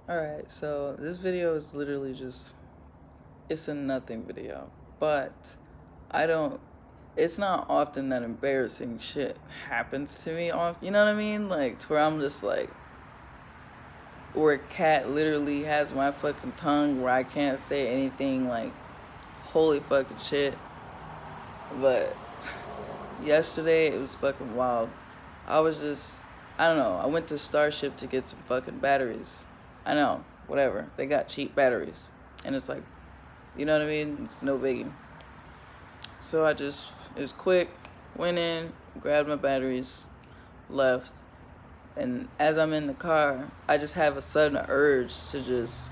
Alright, so this video is literally just, it's a nothing video. But I don't, it's not often that embarrassing shit happens to me off, you know what I mean? Like, to where I'm just like, where a cat literally has my fucking tongue where I can't say anything like, holy fucking shit. But yesterday, it was fucking wild. I was just, I don't know, I went to Starship to get some fucking batteries. I know, whatever. They got cheap batteries. And it's like, you know what I mean? It's no biggie. So it was quick, went in, grabbed my batteries, left. And as I'm in the car, I just have a sudden urge to just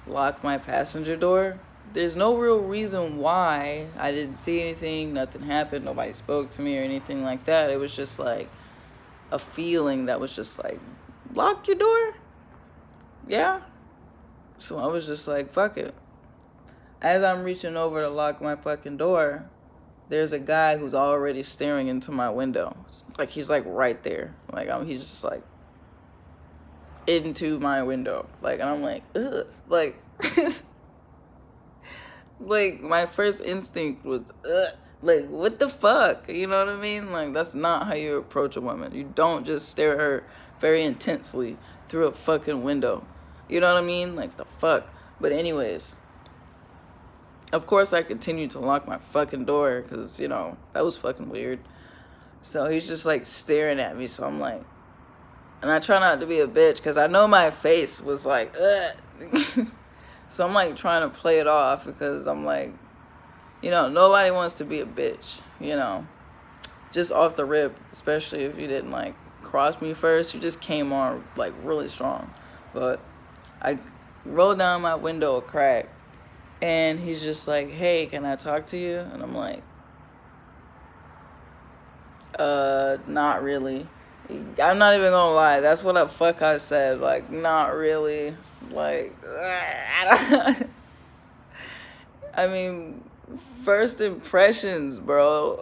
lock my passenger door. There's no real reason why. I didn't see anything, nothing happened, nobody spoke to me or anything like that. It was just like a feeling that was just like, lock your door? Yeah. So I was just like, fuck it. As I'm reaching over to lock my fucking door, there's a guy who's already staring into my window. Like, he's like right there. Like, he's just like into my window. Like, and I'm like, ugh. Like, like, my first instinct was, ugh. Like, what the fuck? You know what I mean? Like, that's not how you approach a woman. You don't just stare at her very intensely through a fucking window. You know what I mean? Like, the fuck? But anyways, of course I continued to lock my fucking door because, you know, that was fucking weird. So he's just like staring at me. So I'm like, and I try not to be a bitch because I know my face was like, ugh. So I'm like trying to play it off because I'm like, you know, nobody wants to be a bitch, you know, just off the rip, especially if you didn't like cross me first. You just came on like really strong. But I rolled down my window a crack and he's just like, hey, can I talk to you? And I'm like, not really. I'm not even gonna lie. That's what the fuck I said. Like, not really. Like, I mean, first impressions, bro.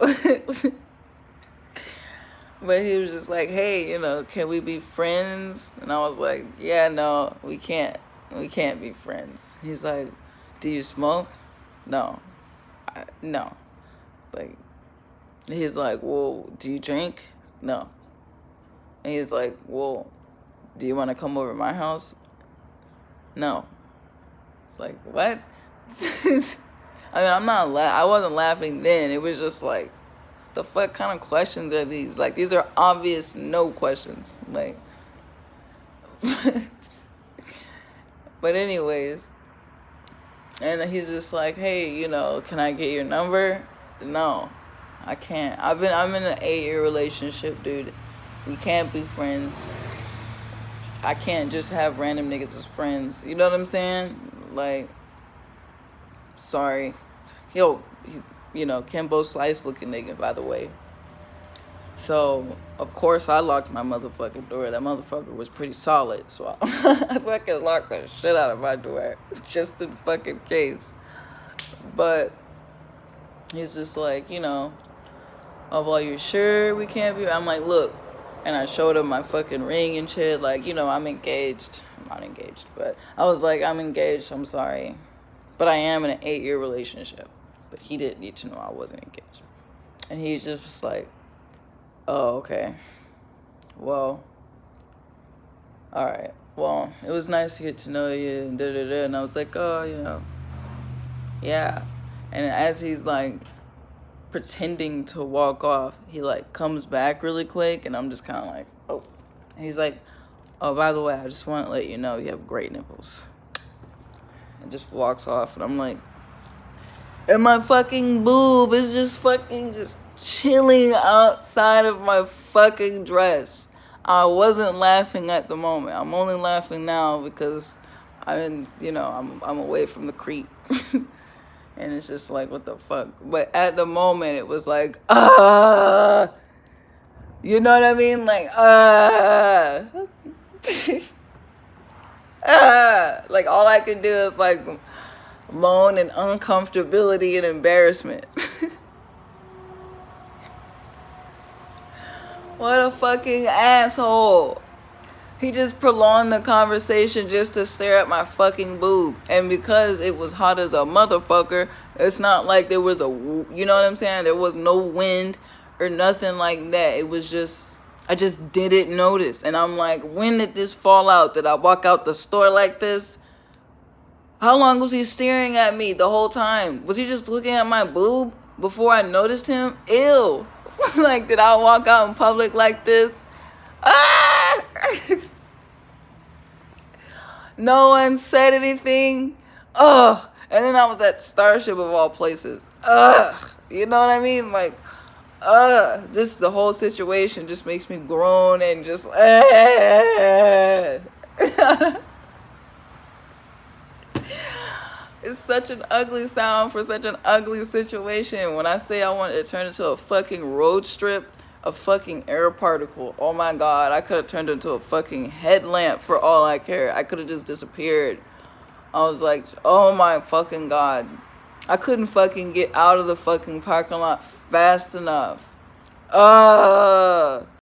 But he was just like, hey, you know, can we be friends? And I was like, yeah, no, we can't. We can't be friends. He's like, do you smoke? No. No. Like, he's like, well, do you drink? No. And he's like, well, do you want to come over to my house? No. Like, what? I mean, I wasn't laughing then. It was just like, the fuck kind of questions are these? Like, these are obvious no questions. Like, but anyways, and he's just like, hey, you know, can I get your number? No, I can't. I'm in an 8-year relationship, dude. We can't be friends. I can't just have random niggas as friends. You know what I'm saying? Like, sorry. Yo, you know, Kimbo Slice looking nigga, by the way. So, of course, I locked my motherfucking door. That motherfucker was pretty solid. So, I fucking locked the shit out of my door. Just in fucking case. But, he's just like, you know, oh, well, you sure we can't be? I'm like, look. And I showed him my fucking ring and shit. Like, you know, I'm engaged. I'm not engaged. But I was like, I'm engaged. I'm sorry. But I am in an 8-year relationship. But he didn't need to know I wasn't engaged. And he's just like, oh, okay. Well, all right. Well, it was nice to get to know you and da-da-da. And I was like, oh, you know, yeah. And as he's like pretending to walk off, he like comes back really quick. And I'm just kind of like, oh. And he's like, oh, by the way, I just want to let you know you have great nipples. And just walks off. And I'm like, and my fucking boob is just fucking just chilling outside of my fucking dress. I wasn't laughing at the moment. I'm only laughing now because I'm away from the creep. And it's just like, what the fuck? But at the moment, it was like, you know what I mean? Like, like all I could do is like moan in uncomfortability and embarrassment. What a fucking asshole. He just prolonged the conversation just to stare at my fucking boob. And because it was hot as a motherfucker, it's not like there was you know what I'm saying? There was no wind or nothing like that. It was just, I just didn't notice. And I'm like, when did this fall out? Did I walk out the store like this? How long was he staring at me the whole time? Was he just looking at my boob before I noticed him? Ew. Like, did I walk out in public like this? Ah! No one said anything. Ugh. And then I was at Starship of all places. Ugh. You know what I mean? Like, just the whole situation just makes me groan and just, It's such an ugly sound for such an ugly situation. When I say I wanted to turn into a fucking road strip, a fucking air particle. Oh my god, I could have turned into a fucking headlamp for all I care. I could have just disappeared. I was like, oh my fucking god. I couldn't fucking get out of the fucking parking lot fast enough.